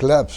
collapse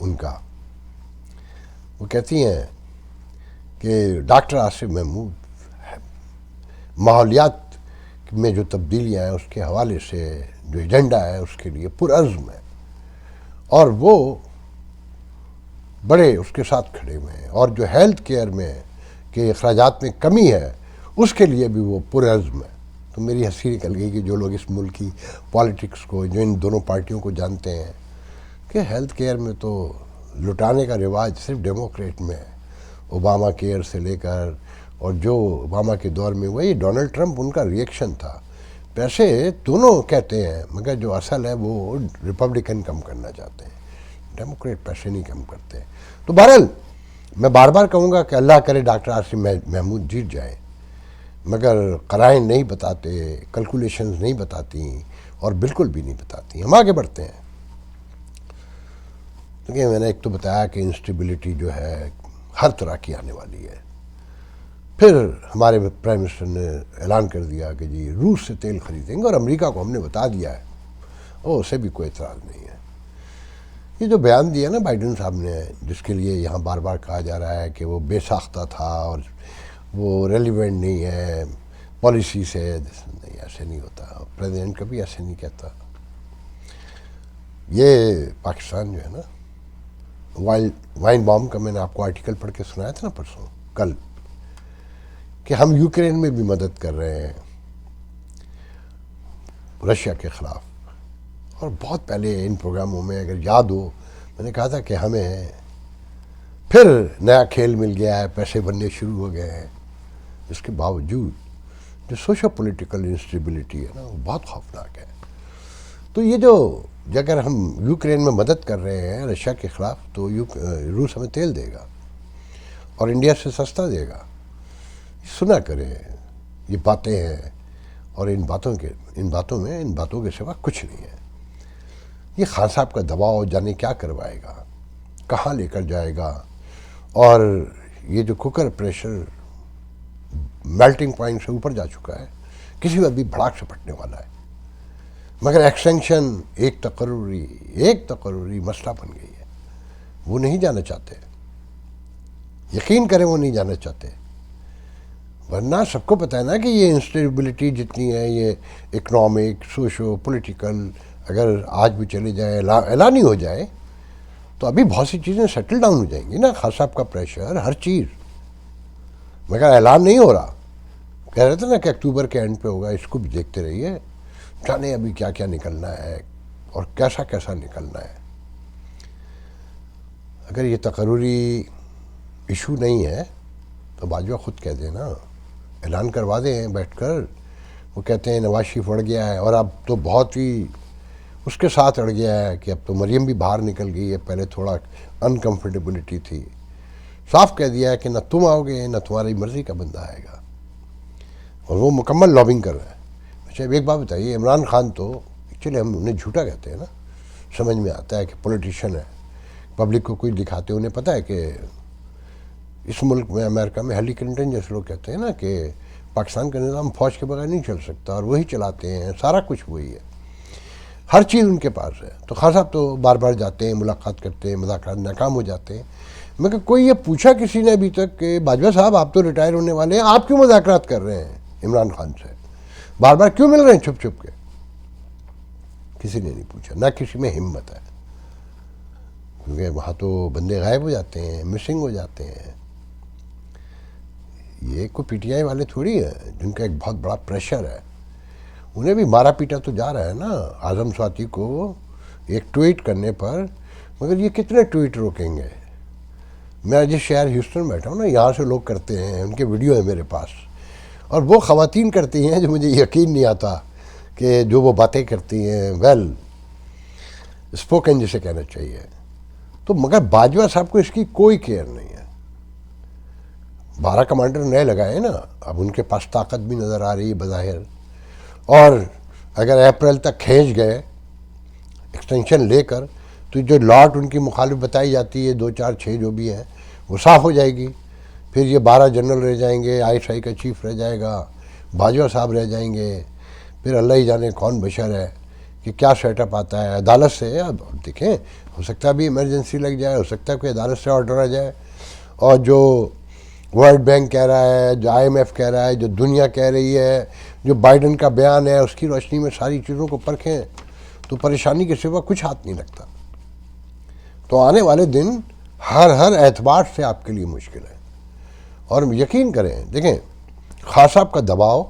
ان کا. وہ کہتی ہیں کہ ڈاکٹر آصف محمود ماحولیات میں جو تبدیلیاں ہیں اس کے حوالے سے جو ایجنڈا ہے اس کے لیے پرعزم ہے، اور وہ بڑے اس کے ساتھ کھڑے ہوئے ہیں، اور جو ہیلتھ کیئر میں کہ اخراجات میں کمی ہے اس کے لیے بھی وہ پرعزم ہے. تو میری ہنسی نکل گئی کہ جو لوگ اس ملک کی پالیٹکس کو، جو ان دونوں پارٹیوں کو جانتے ہیں، کہ ہیلتھ کیئر میں تو لٹانے کا رواج صرف ڈیموکریٹ میں ہے. اوباما کیئر سے لے کر، اور جو اوباما کے دور میں وہی ڈونلڈ ٹرمپ ان کا ریئیکشن تھا. پیسے دونوں کہتے ہیں، مگر جو اصل ہے وہ ریپبلکن کم کرنا چاہتے ہیں، ڈیموکریٹ پیسے نہیں کم کرتے. تو بہرحال میں بار بار کہوں گا کہ اللہ کرے ڈاکٹر آصف محمود جیت جائیں، مگر قرائن نہیں بتاتے، کیلکولیشنز نہیں بتاتی، اور بالکل بھی نہیں بتاتی. ہم آگے بڑھتے ہیں. کیونکہ میں نے ایک تو بتایا کہ انسٹیبلٹی جو ہے ہر طرح کی آنے والی ہے. پھر ہمارے پرائم منسٹر نے اعلان کر دیا کہ جی روس سے تیل خریدیں گے، اور امریکہ کو ہم نے بتا دیا ہے، اسے بھی کوئی اعتراض نہیں ہے. یہ جو بیان دیا نا بائیڈن صاحب نے، جس کے لیے یہاں بار بار کہا جا رہا ہے کہ وہ بے ساختہ تھا اور وہ ریلیونٹ نہیں ہے پالیسی سے، نہیں ایسے نہیں ہوتا. پریزیڈنٹ کبھی ایسے نہیں کہتا. یہ پاکستان جو ہے نا، وائن بام کا میں نے آپ کو آرٹیکل پڑھ کے سنایا تھا نا پرسوں کل، کہ ہم یوکرین میں بھی مدد کر رہے ہیں رشیا کے خلاف. اور بہت پہلے ان پروگراموں میں اگر یاد ہو میں نے کہا تھا کہ ہمیں پھر نیا کھیل مل گیا ہے، پیسے بننے شروع ہو گئے ہیں. اس کے باوجود جو سوشو پولیٹیکل انسٹیبلٹی ہے نا وہ بہت خوفناک ہے. تو یہ جو اگر ہم یوکرین میں مدد کر رہے ہیں رشیا کے خلاف، تو روس ہمیں تیل دے گا اور انڈیا سے سستا دے گا. سنا کریں یہ باتیں ہیں، اور ان باتوں کے سوا کچھ نہیں ہے. یہ خان صاحب کا دباؤ جانے کیا کروائے گا، کہاں لے کر جائے گا. اور یہ جو کوکر پریشر میلٹنگ پوائنٹ سے اوپر جا چکا ہے، کسی وقت بھی بھڑاک سے پھٹنے والا ہے. مگر ایکسٹینشن ایک تقرری مسئلہ بن گئی ہے. وہ نہیں جانا چاہتے، یقین کریں وہ نہیں جانا چاہتے. ورنہ سب کو پتہ ہے نا کہ یہ انسٹیبلٹی جتنی ہے، یہ اکنامک، سوشو پولیٹیکل، اگر آج بھی چلے جائے، اعلان ہی ہو جائے، تو ابھی بہت سی چیزیں سیٹل ڈاؤن ہو جائیں گی نا. خان صاحب کا پریشر، ہر چیز، مگر اعلان نہیں ہو رہا. کہہ رہے تھے نا کہ اکتوبر کے اینڈ پہ ہوگا. اس کو بھی دیکھتے رہیے، جانے ابھی کیا کیا نکلنا ہے اور کیسا کیسا نکلنا ہے. اگر یہ تقرری ایشو نہیں ہے تو باجوہ خود کہہ دیں نا، اعلان کروا دیں بیٹھ کر. وہ کہتے ہیں نواز شریف اڑ گیا ہے، اور اب تو بہت ہی اس کے ساتھ اڑ گیا ہے کہ اب تو مریم بھی باہر نکل گئی ہے. پہلے تھوڑا انکمفرٹیبلٹی تھی. صاف کہہ دیا ہے کہ نہ تم آؤ گے نہ تمہاری مرضی کا بندہ آئے گا، اور وہ مکمل لابنگ کر رہا ہے. اچھا ایک بات بتائیے، عمران خان تو ایکچولی ہم انہیں جھوٹا کہتے ہیں نا، سمجھ میں آتا ہے کہ پولیٹیشین ہے، پبلک کو کوئی دکھاتے. انہیں پتہ ہے کہ اس ملک میں، امریکہ میں، ہیلی کلنٹن جیسے لوگ کہتے ہیں نا کہ پاکستان کا نظام فوج کے بغیر نہیں چل سکتا، اور وہی چلاتے ہیں، سارا کچھ وہی ہے، ہر چیز ان کے پاس ہے. تو خان صاحب تو بار بار جاتے ہیں، ملاقات کرتے ہیں، مذاکرات ناکام ہو جاتے ہیں. مگر کوئی یہ پوچھا کسی نے ابھی تک کہ باجوہ صاحب آپ تو ریٹائر ہونے والے ہیں، آپ کیوں مذاکرات کر رہے ہیں عمران خان سے، بار بار کیوں مل رہے ہیں چھپ چھپ کے؟ کسی نے نہیں پوچھا، نہ کسی میں ہمت ہے. کیونکہ وہاں تو بندے غائب ہو جاتے ہیں، مسنگ ہو جاتے ہیں. یہ کوئی پی ٹی آئی والے تھوڑی ہیں جن کا ایک بہت بڑا پریشر ہے. انہیں بھی مارا پیٹا تو جا رہا ہے نا اعظم سواتی کو ایک ٹویٹ کرنے پر. مگر یہ کتنے ٹویٹ روکیں گے؟ میں جس شہر ہیوسٹن بیٹھا ہوں نا، یہاں سے لوگ کرتے ہیں، ان کے ویڈیو ہے میرے پاس، اور وہ خواتین کرتی ہیں جو مجھے یقین نہیں آتا کہ جو وہ باتیں کرتی ہیں ویل اسپوکن جسے کہنا چاہیے. تو مگر باجوہ صاحب کو اس کی کوئی کیئر نہیں ہے. 12 کمانڈر نئے لگائے نا، اب ان کے پاس طاقت بھی نظر آ رہی ہے بظاہر. اور اگر اپریل تک کھینچ گئے ایکسٹینشن لے کر، تو جو لاٹ ان کی مخالف بتائی جاتی ہے 2 4 6 جو بھی ہیں، وہ صاف ہو جائے گی. پھر یہ 12 جنرل رہ جائیں گے، ISI کا چیف رہ جائے گا، باجوہ صاحب رہ جائیں گے، پھر اللہ ہی جانے کون بشر ہے. کہ کیا سیٹ اپ آتا ہے عدالت سے. اب دیکھیں ہو سکتا ہے ابھی ایمرجنسی لگ جائے, ہو سکتا ہے کوئی عدالت سے آرڈر آ جائے, اور جو ورلڈ بینک کہہ رہا ہے, جو آئی ایم ایف کہہ رہا ہے, جو دنیا کہہ رہی ہے, جو بائیڈن کا بیان ہے, اس کی روشنی میں ساری چیزوں کو پرکھیں تو پریشانی کے سوا کچھ ہاتھ نہیں لگتا. تو آنے والے دن ہر اعتبار سے آپ کے لیے مشکل ہے. اور یقین کریں, دیکھیں خان صاحب کا دباؤ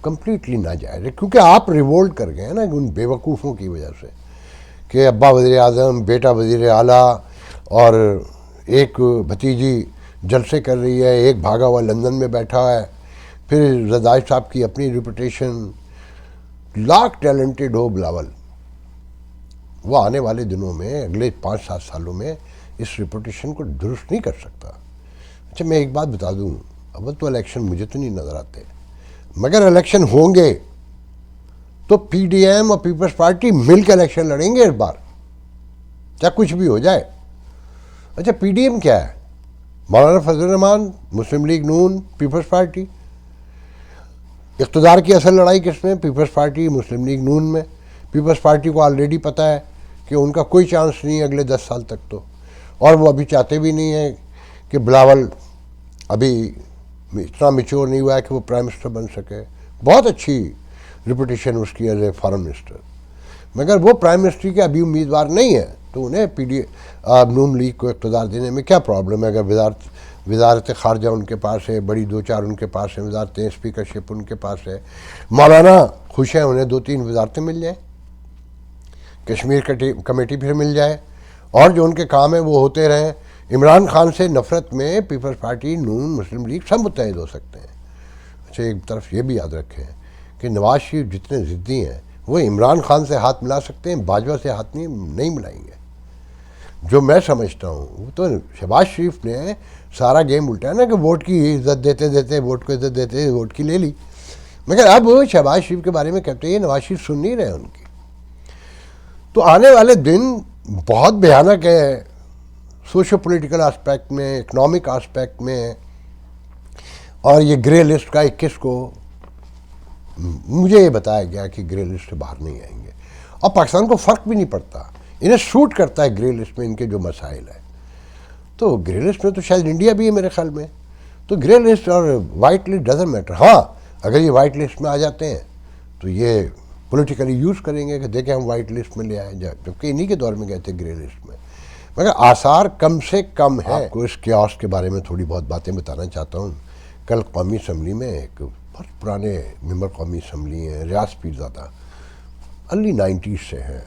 کمپلیٹلی ناجائز ہے, کیونکہ آپ ریوولٹ کر گئے ہیں نا ان بیوقوفوں کی وجہ سے کہ ابا وزیر اعظم, بیٹا وزیر اعلیٰ, اور ایک بھتیجی جلسے کر رہی ہے, ایک بھاگا ہوا لندن میں بیٹھا ہے. پھر زرداری صاحب کی اپنی ریپوٹیشن, لاکھ ٹیلنٹڈ ہو بلاول, وہ آنے والے دنوں میں اگلے 5-7 سالوں میں اس ریپوٹیشن کو درست نہیں کر سکتا. اچھا میں ایک بات بتا دوں, اب تو الیکشن مجھے تو نہیں نظر آتے, مگر الیکشن ہوں گے تو پی ڈی ایم اور پیپلز پارٹی مل کے الیکشن لڑیں گے اس بار, چاہے کچھ بھی ہو جائے. اچھا پی ڈی ایم کیا ہے؟ Maulana Fazlur, Muslim League نون, پیپلز پارٹی. اقتدار کی اصل لڑائی کس میں؟ پیپلز پارٹی مسلم لیگ نون میں. پیپلز پارٹی کو آلریڈی پتہ ہے کہ ان کا کوئی چانس نہیں ہے اگلے 10 سال تک تو, اور وہ ابھی چاہتے بھی نہیں ہیں کہ بلاول ابھی اتنا میچور نہیں ہوا ہے کہ وہ پرائم منسٹر بن سکے. بہت اچھی ریپوٹیشن اس کی ایز اے فارن منسٹر, مگر وہ پرائم منسٹر کے ابھی امیدوار نہیں ہے, تو انہیں پی ڈی نون لیگ کو اقتدار دینے میں کیا پرابلم ہے؟ اگر وزارت خارجہ ان کے پاس ہے, بڑی 2-4 ان کے پاس ہیں وزارتیں, اسپیکرشپ ان کے پاس ہے, مولانا خوش ہیں انہیں 2-3 وزارتیں مل جائیں, کشمیر کمیٹی پھر مل جائے, اور جو ان کے کام ہیں وہ ہوتے رہیں. عمران خان سے نفرت میں پیپلز پارٹی, نون, مسلم لیگ سب متحد ہو سکتے ہیں. اچھا ایک طرف یہ بھی یاد رکھیں کہ نواز شریف جتنے ضدی ہیں وہ عمران خان سے ہاتھ ملا سکتے ہیں, باجوہ سے ہاتھ نہیں ملائیں گے. جو میں سمجھتا ہوں وہ تو شہباز شریف نے سارا گیم الٹا ہے نا, کہ ووٹ کی عزت دیتے ووٹ کو عزت دیتے ووٹ کی لے لی, مگر اب شہباز شریف کے بارے میں کہتے ہیں نواز شریف سن نہیں رہے ان کی. تو آنے والے دن بہت بھیانک ہے, سوشو پولیٹیکل آسپیکٹ میں, اکنامک آسپیکٹ میں, اور یہ گرے لسٹ کا 21 کو مجھے یہ بتایا گیا کہ گرے لسٹ سے باہر نہیں آئیں گے, اور پاکستان کو فرق بھی نہیں پڑتا, انہیں سوٹ کرتا ہے گرے لسٹ میں ان کے جو مسائل ہیں. تو گرے لسٹ میں تو شاید انڈیا بھی ہے میرے خیال میں, تو گرے لسٹ اور وائٹ لسٹ ڈزنٹ میٹر. ہاں اگر یہ وائٹ لسٹ میں آ جاتے ہیں تو یہ پولیٹیکلی یوز کریں گے کہ دیکھیں ہم وائٹ لسٹ میں لے آئے, جبکہ انہی کے دور میں گئے تھے گرے لسٹ میں, مگر آثار کم سے کم ہے. آپ کو اس کیوس کے بارے میں تھوڑی بہت باتیں بتانا چاہتا ہوں. کل قومی اسمبلی میں ایک بہت پرانے ممبر قومی اسمبلی ہیں, ریاض پیرزادہ, ارلی 90s سے ہیں,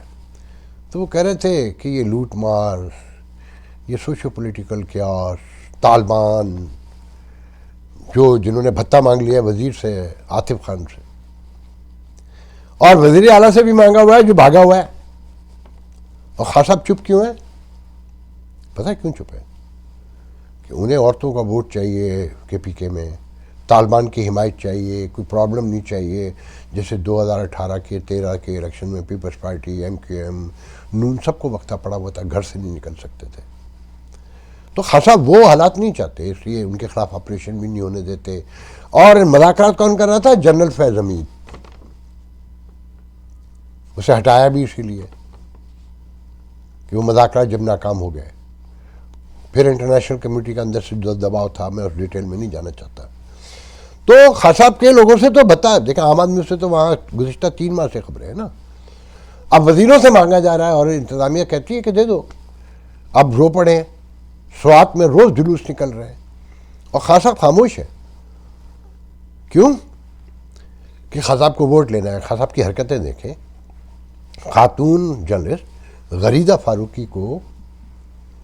تو وہ کہہ رہے تھے کہ یہ لوٹ مار, یہ سوشو پولیٹیکل کیوس, طالبان جنہوں نے بھتہ مانگ لیا وزیر سے, عاطف خان سے, اور وزیر اعلیٰ سے بھی مانگا ہوا ہے جو بھاگا ہوا ہے, اور خان صاحب چپ کیوں ہیں؟ پتہ ہے کیوں چپ ہے؟ کہ انہیں عورتوں کا ووٹ چاہیے کے پی کے میں, طالبان کی حمایت چاہیے, کوئی پرابلم نہیں چاہیے. جیسے 2018 کے 13 کے الیکشن میں Peoples Party, M Q M, نون سب کو وقتہ پڑا ہوا تھا, گھر سے نہیں نکل سکتے تھے. تو خان صاحب وہ حالات نہیں چاہتے, اس لیے ان کے خلاف آپریشن بھی نہیں ہونے دیتے. اور مذاکرات کون کر رہا تھا؟ جنرل فیض حمید, اسے ہٹایا بھی اسی لیے کہ وہ مذاکرات جب ناکام ہو گئے. پھر انٹرنیشنل کمیونٹی کا اندر سے جو دباؤ تھا, میں اس ڈیٹیل میں نہیں جانا چاہتا. تو خان صاحب کے لوگوں سے تو بتا دیکھیں, عام آدمی سے تو وہاں گزشتہ 3 ماہ سے خبریں ہیں نا, اب وزیروں سے مانگا جا رہا ہے اور انتظامیہ کہتی ہے کہ دے دو. اب رو پڑے, سوات میں روز جلوس نکل رہے ہیں, اور خان صاحب خاموش ہے. کیوں؟ کہ خان صاحب کو ووٹ لینا ہے. خان صاحب کی حرکتیں دیکھیں. خاتون جرنلسٹ غریدہ فاروقی کو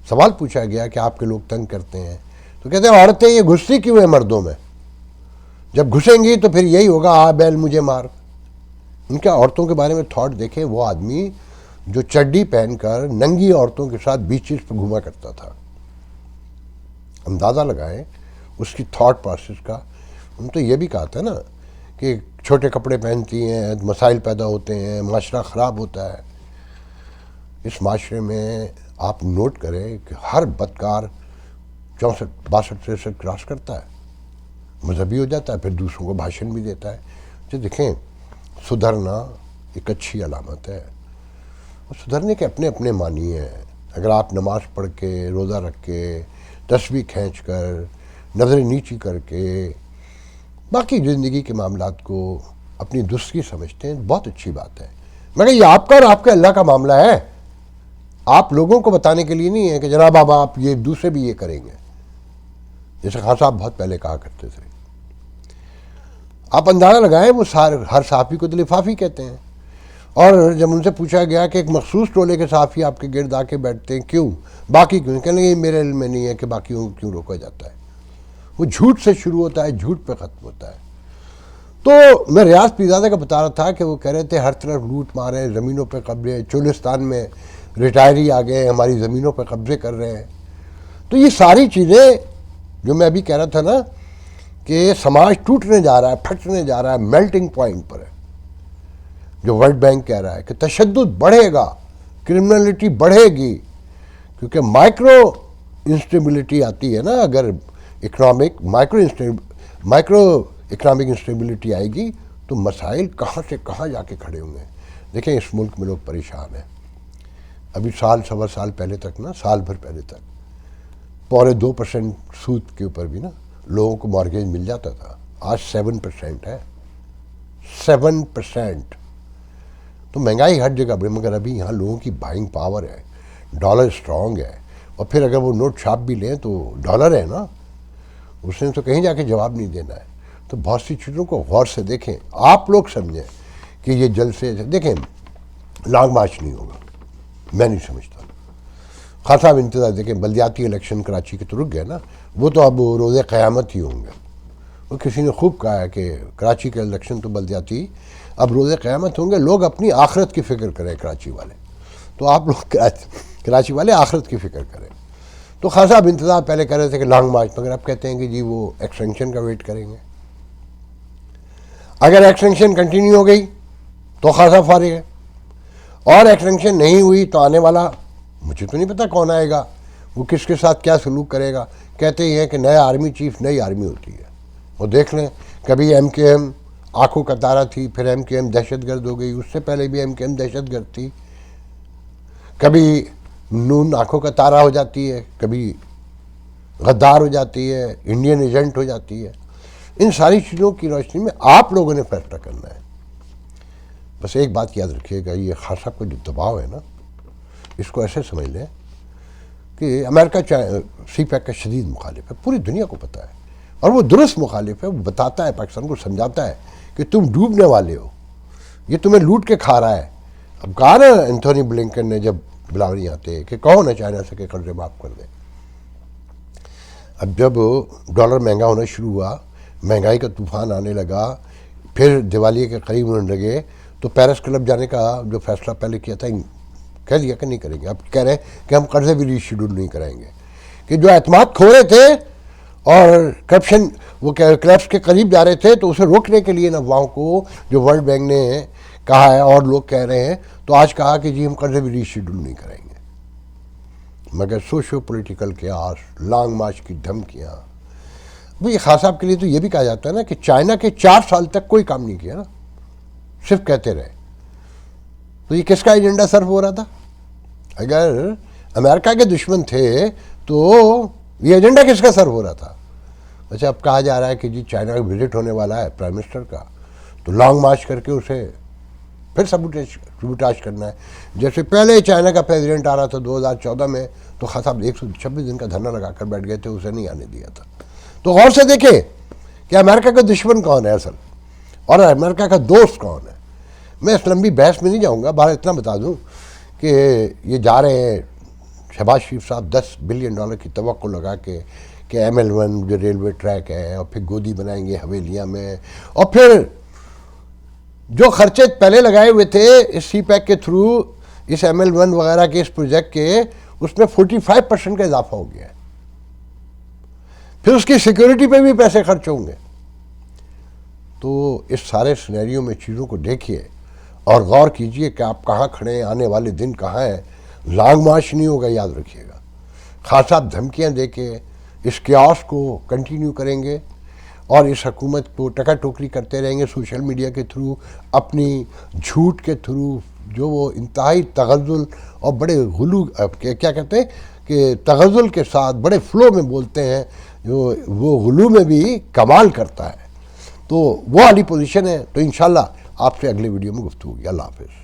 سوال پوچھا گیا کہ آپ کے لوگ تنگ کرتے ہیں, تو کہتے ہیں عورتیں یہ گھستی کیوں ہیں مردوں میں, جب گھسیں گی تو پھر یہی ہوگا, آ بیل مجھے مار. ان کے عورتوں کے بارے میں تھاٹ دیکھیں. وہ آدمی جو چڈی پہن کر ننگی عورتوں کے ساتھ بیچز پہ گھوما کرتا تھا, اندازہ لگائیں اس کی تھاٹ پروسیس کا. ان تو یہ بھی کہا تھا نا کہ چھوٹے کپڑے پہنتی ہیں, مسائل پیدا ہوتے ہیں, معاشرہ خراب ہوتا ہے. اس معاشرے میں آپ نوٹ کریں کہ ہر بدکار 64, 62, 63 کراس کرتا ہے, مذہبی ہو جاتا ہے, پھر دوسروں کو بھاشن بھی دیتا ہے. تو دیکھیں سدھرنا ایک اچھی علامت ہے. اور سدھرنے کے اپنے اپنے معنی ہیں. اگر آپ نماز پڑھ کے روزہ رکھ کے تسبیح کھینچ کر نظر نیچی کر کے باقی زندگی کے معاملات کو اپنی درستگی سمجھتے ہیں بہت اچھی بات ہے. مگر یہ آپ کا اور آپ کے اللہ کا معاملہ ہے. آپ لوگوں کو بتانے کے لیے نہیں ہے کہ جناب اب آپ یہ دوسرے بھی یہ کریں گے. جیسے خان صاحب بہت پہلے کہا کرتے تھے. آپ اندازہ لگائیں وہ ہر صحافی کو تو لفافی کہتے ہیں. اور جب ان سے پوچھا گیا کہ ایک مخصوص ٹولے کے صحافی آپ کے گرد آ کے بیٹھتے ہیں کیوں، باقی کیوں، کہنے لگے یہ میرے علم میں نہیں ہے کہ باقیوں کو کیوں روکا جاتا ہے. وہ جھوٹ سے شروع ہوتا ہے، جھوٹ پہ ختم ہوتا ہے. تو میں ریاض پیرزادہ کا بتا رہا تھا کہ وہ کہہ رہے تھے ہر طرف لوٹ مار رہے ہیں، زمینوں پہ قبضے، چولستان میں ریٹائری آ گئے ہماری زمینوں پہ قبضے کر رہے ہیں. تو یہ ساری چیزیں جو میں ابھی کہہ رہا تھا نا کہ سماج ٹوٹنے جا رہا ہے، پھٹنے جا رہا ہے، میلٹنگ پوائنٹ پر ہے. جو ورلڈ بینک کہہ رہا ہے کہ تشدد بڑھے گا، کرمنلٹی بڑھے گی، کیونکہ مائکرو انسٹیبلٹی آتی ہے نا. اگر مائکرو اکنامک انسٹیبلٹی آئے گی تو مسائل کہاں سے کہاں جا کے کھڑے ہوں گے. دیکھیں اس ملک میں لوگ پریشان ہیں. ابھی سوا سال پہلے تک نا، سال بھر پہلے تک 2.25% سود کے اوپر بھی نا لوگوں کو مارگیج مل جاتا تھا. آج 7% ہے. 7%. تو مہنگائی ہر جگہ بڑی، مگر ابھی یہاں لوگوں کی بائنگ پاور ہے، ڈالر اسٹرانگ ہے. اور پھر اگر وہ نوٹ چھاپ بھی لیں تو ڈالر ہے نا، اس نے تو کہیں جا کے جواب نہیں دینا ہے. تو بہت سی چیزوں کو غور سے دیکھیں، آپ لوگ سمجھیں کہ یہ جلد سے دیکھیں لانگ مارچ نہیں ہوگا، میں نہیں سمجھتا. خان صاحب انتظار دیکھیں، بلدیاتی الیکشن کراچی کے تو رک گئے نا، وہ تو اب روز قیامت ہی ہوں گے. وہ کسی نے خوب کہا ہے کہ کراچی کے الیکشن تو بلدیاتی اب روز قیامت ہوں گے. لوگ اپنی آخرت کی فکر کریں کراچی والے، تو آپ لوگ کراچی والے آخرت کی فکر کریں. تو خان صاحب انتظار پہلے کہہ رہے تھے کہ لانگ مارچ، مگر اب کہتے ہیں کہ جی وہ ایکسٹینشن کا ویٹ کریں گے. اگر ایکسٹینشن کنٹینیو ہو گئی تو خان صاحب فارغ ہے، اور ایکسٹینشن نہیں ہوئی تو آنے والا مجھے تو نہیں پتا کون آئے گا، وہ کس کے ساتھ کیا سلوک کرے گا. کہتے ہی ہیں کہ نیا آرمی چیف نئی آرمی ہوتی ہے. وہ دیکھ لیں، کبھی ایم کے ایم آنکھوں کا تارہ تھی، پھر ایم کے ایم دہشت گرد ہو گئی، اس سے پہلے بھی ایم کے ایم دہشت گرد تھی. کبھی نون آنکھوں کا تارہ ہو جاتی ہے، کبھی غدار ہو جاتی ہے، انڈین ایجنٹ ہو جاتی ہے. ان ساری چیزوں کی روشنی میں آپ لوگوں نے فیصلہ کرنا ہے. بس ایک بات یاد رکھیے گا، یہ خان صاحب کا جو دباؤ ہے نا، اس کو ایسے سمجھ لیں کہ امریکہ سی پیک کا شدید مخالف ہے، پوری دنیا کو پتہ ہے، اور وہ درست مخالف ہے. وہ بتاتا ہے، پاکستان کو سمجھاتا ہے کہ تم ڈوبنے والے ہو، یہ تمہیں لوٹ کے کھا رہا ہے. اب کہا نا اینتھونی بلنکن نے جب بلاور یہاں تھے کہ کہو نہ چائنا سے کہ قرضے معاف کر دیں. اب جب ڈالر مہنگا ہونا شروع ہوا، مہنگائی کا طوفان آنے لگا، پھر دیوالی کے قریب ہونے لگے، تو پیرس کلب جانے کا جو فیصلہ پہلے کیا تھا کہہ دیا کہ نہیں کریں گے. اب کہہ رہے ہیں کہ ہم قرضے بھی ری شیڈول نہیں کرائیں گے. کہ جو اعتماد کھو رہے تھے اور کرپشن وہ کلیپس کے قریب جا رہے تھے، تو اسے روکنے کے لیے افواہوں کو جو ورلڈ بینک نے کہا ہے اور لوگ کہہ رہے ہیں، تو آج کہا کہ جی ہم قرضے بھی ری شیڈول نہیں کریں گے. مگر socio political chaos, long march کی دھمکیاں. بھئی خان صاحب کے لیے تو یہ بھی کہا جاتا ہے نا کہ چائنا کے 4 سال تک کوئی کام نہیں کیا نا، صرف کہتے رہے. تو یہ کس کا ایجنڈا سرو ہو رہا تھا؟ اگر امریکہ کے دشمن تھے تو یہ ایجنڈا کس کا سرو ہو رہا تھا؟ اچھا اب کہا جا رہا ہے کہ جی چائنا کا وزٹ ہونے والا ہے پرائم منسٹر کا، تو لانگ مارچ کر کے اسے پھر سبوٹاج کرنا ہے. جیسے پہلے چائنا کا پریزیڈنٹ آ رہا تھا 2014 میں، تو خان صاحب 126 دن کا دھرنا لگا کر بیٹھ گئے تھے، اسے نہیں آنے دیا تھا. تو غور سے دیکھیں کہ امریکہ کا دشمن کون ہے اصل، اور امریکہ کا دوست کون ہے. میں اس لمبی بحث میں نہیں جاؤں گا، باہر اتنا بتا دوں کہ یہ جا رہے ہیں شہباز شریف صاحب $10 بلین کی توقع لگا کے کہ ML1 جو ریلوے ٹریک ہے، اور پھر گودی بنائیں گے حویلیاں میں، اور پھر جو خرچے پہلے لگائے ہوئے تھے اس سی پیک کے تھرو، اس ML1 وغیرہ کے اس پروجیکٹ کے، اس میں 45% کا اضافہ ہو گیا ہے. پھر اس کی سیکیورٹی پہ بھی پیسے خرچ ہوں گے. تو اس سارے سینیریو میں چیزوں کو دیکھیے اور غور کیجئے کہ آپ کہاں کھڑے ہیں، آنے والے دن کہاں ہیں. لانگ مارچ نہیں ہوگا، یاد رکھیے گا. خان صاحب دھمکیاں دے کے اس کیاس کو کنٹینیو کریں گے، اور اس حکومت کو ٹکا ٹوکری کرتے رہیں گے سوشل میڈیا کے تھرو، اپنی جھوٹ کے تھرو، جو وہ انتہائی تغزل اور بڑے غلو کیا کہتے ہیں کہ تغزل کے ساتھ بڑے فلو میں بولتے ہیں، جو وہ غلو میں بھی کمال کرتا ہے. تو وہ والی پوزیشن ہے. تو انشاءاللہ آپ سے اگلے ویڈیو میں گفتگو ہوگی. اللہ حافظ.